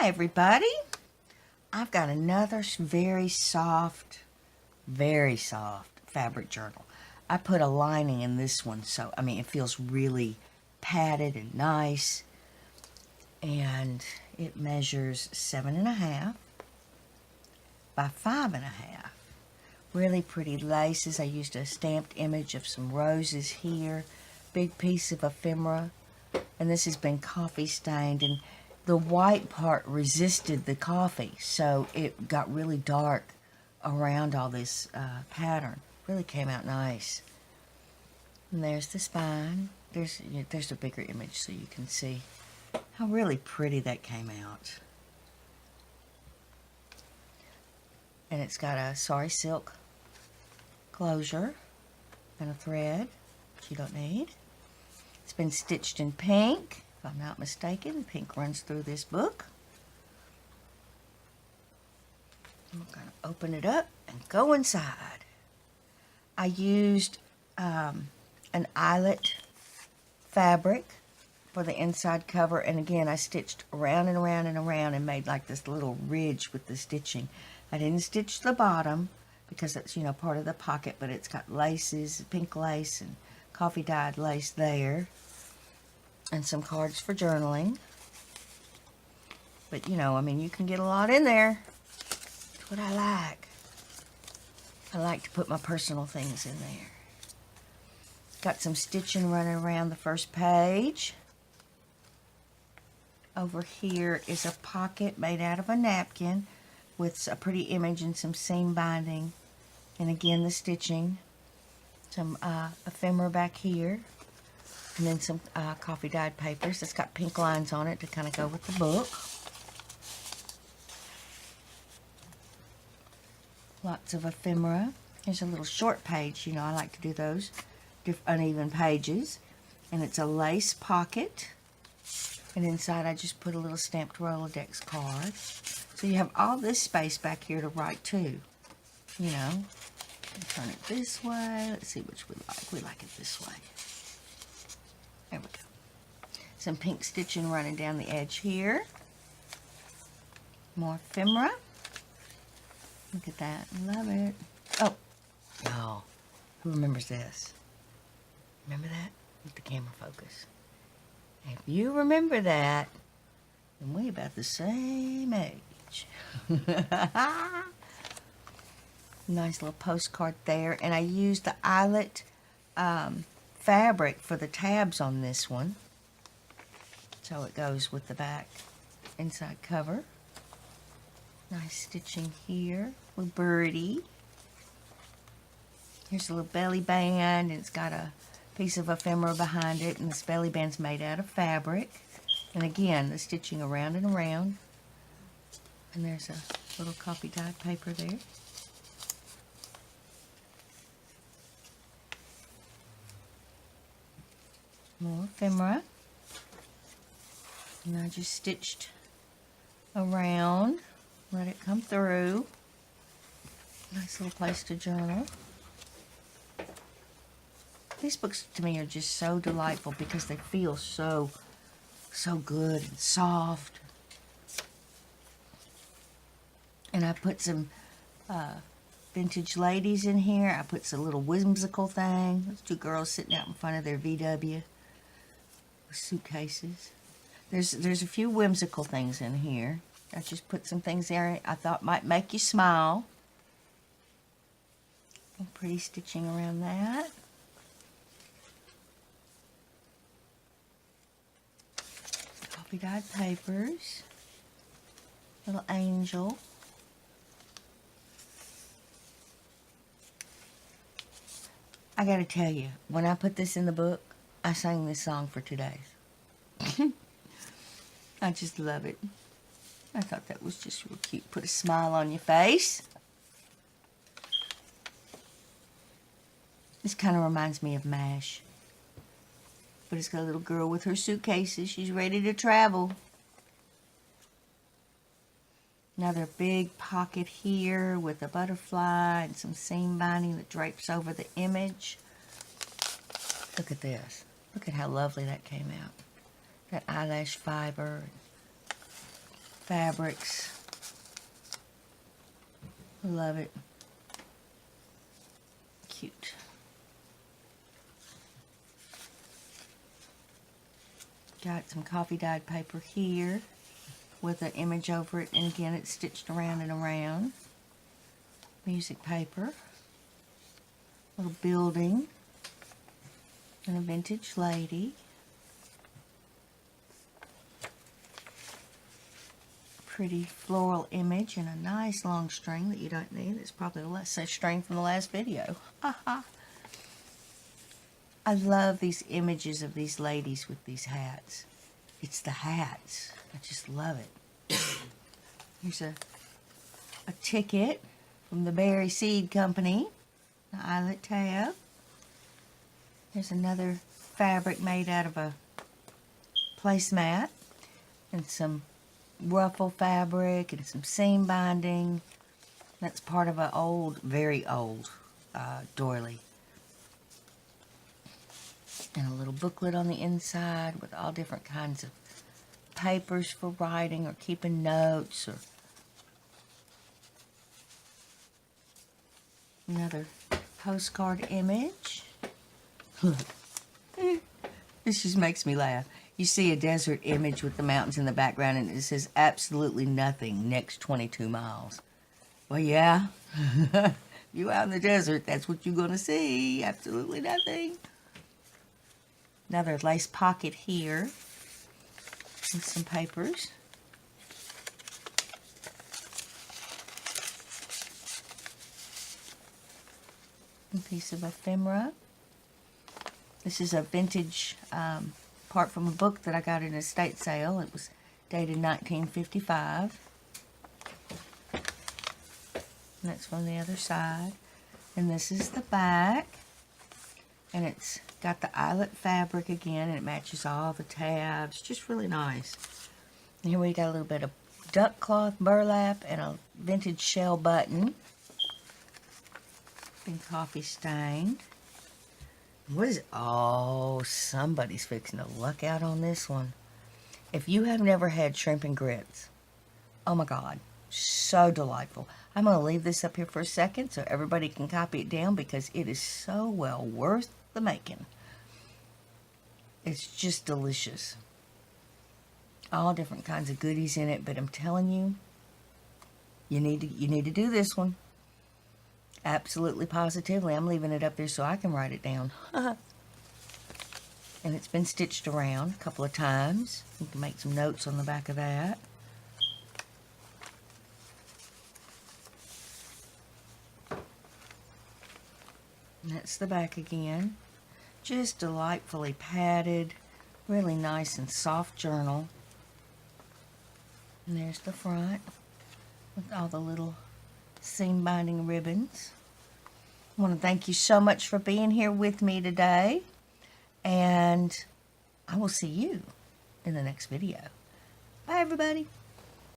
Hi everybody. I've got another very soft fabric journal. I put a lining in this one, so I mean it feels really padded and nice. And it measures 7.5 by 5.5. Really pretty laces. I used a stamped image of some roses here. Big piece of ephemera. And this has been coffee stained, and the white part resisted the coffee, so it got really dark around all this pattern. Really came out nice. And there's the spine. There's a bigger image so you can see how really pretty that came out. And it's got a sari silk closure and a thread, which you don't need. It's been stitched in pink, if I'm not mistaken. Pink runs through this book. I'm going to open it up and go inside. I used an eyelet fabric for the inside cover, and again I stitched around and around and around and made like this little ridge with the stitching. I didn't stitch the bottom because that's, you know, part of the pocket, but it's got laces, pink lace and coffee dyed lace there, and some cards for journaling. But you know, I mean, you can get a lot in there. That's what I like. I like to put my personal things in there. Got some stitching running around the first page. Over here is a pocket made out of a napkin with a pretty image and some seam binding, and again the stitching. Some ephemera back here, and then some coffee dyed papers. It's got pink lines on it to kind of go with the book. Lots of ephemera. Here's a little short page. You know, I like to do those uneven pages. And it's a lace pocket. And inside I just put a little stamped Rolodex card. So you have all this space back here to write too. You know. Turn it this way. Let's see which we like. We like it this way. There we go. Some pink stitching running down the edge here. More ephemera. Look at that. Love it. Oh, y'all. Who remembers this? Remember that? Let the camera focus. If you remember that, then we about the same age. Nice little postcard there. And I used the eyelet fabric for the tabs on this one. So it goes with the back inside cover. Nice stitching here with birdie. Here's a little belly band, and it's got a piece of ephemera behind it, and this belly band's made out of fabric. And again, the stitching around and around. And there's a little coffee dyed paper there. More ephemera. And I just stitched around, let it come through. Nice little place to journal. These books to me are just so delightful because they feel so good and soft. And I put some vintage ladies in here. I put some little whimsical thing. Those two girls sitting out in front of their VW with suitcases. There's a few whimsical things in here. I just put some things there I thought might make you smile. And pretty stitching around that. Coffee dyed papers. Little angel. I gotta tell you, when I put this in the book, I sang this song for 2 days. I just love it. I thought that was just real cute. Put a smile on your face. This kind of reminds me of MASH. But it's got a little girl with her suitcases. She's ready to travel. Another big pocket here with a butterfly and some seam binding that drapes over the image. Look at this. Look at how lovely that came out. That eyelash fiber, fabrics. Love it. Cute. Got some coffee dyed paper here with an image over it, and again it's stitched around and around. Music paper. Little building. And a vintage lady. Pretty floral image and a nice long string that you don't need. It's probably the same string from the last video. I love these images of these ladies with these hats. It's the hats. I just love it. Here's a ticket from the Berry Seed Company. The eyelet tab. There's another fabric made out of a placemat and some ruffle fabric and some seam binding. That's part of an old, very old doily. And a little booklet on the inside with all different kinds of papers for writing or keeping notes. Or another postcard image. This just makes me laugh. You see a desert image with the mountains in the background and it says absolutely nothing next 22 miles. Well, yeah. You out in the desert, that's what you're going to see. Absolutely nothing. Another lace pocket here with some papers. A piece of ephemera. This is a vintage part from a book that I got in a estate sale. It was dated 1955. And that's from the other side. And this is the back. And it's got the eyelet fabric again, and it matches all the tabs. Just really nice. And here we got a little bit of duck cloth burlap and a vintage shell button. Been coffee stained. What is it? Oh, somebody's fixing to luck out on this one. If you have never had shrimp and grits, oh my God, so delightful. I'm going to leave this up here for a second so everybody can copy it down because it is so well worth the making. It's just delicious. All different kinds of goodies in it, but I'm telling you, you need to do this one. Absolutely positively. I'm leaving it up there so I can write it down. And it's been stitched around a couple of times. You can make some notes on the back of that. And that's the back again. Just delightfully padded. Really nice and soft journal. And there's the front with all the little seam binding ribbons. I want to thank you so much for being here with me today. And I will see you in the next video. Bye, everybody.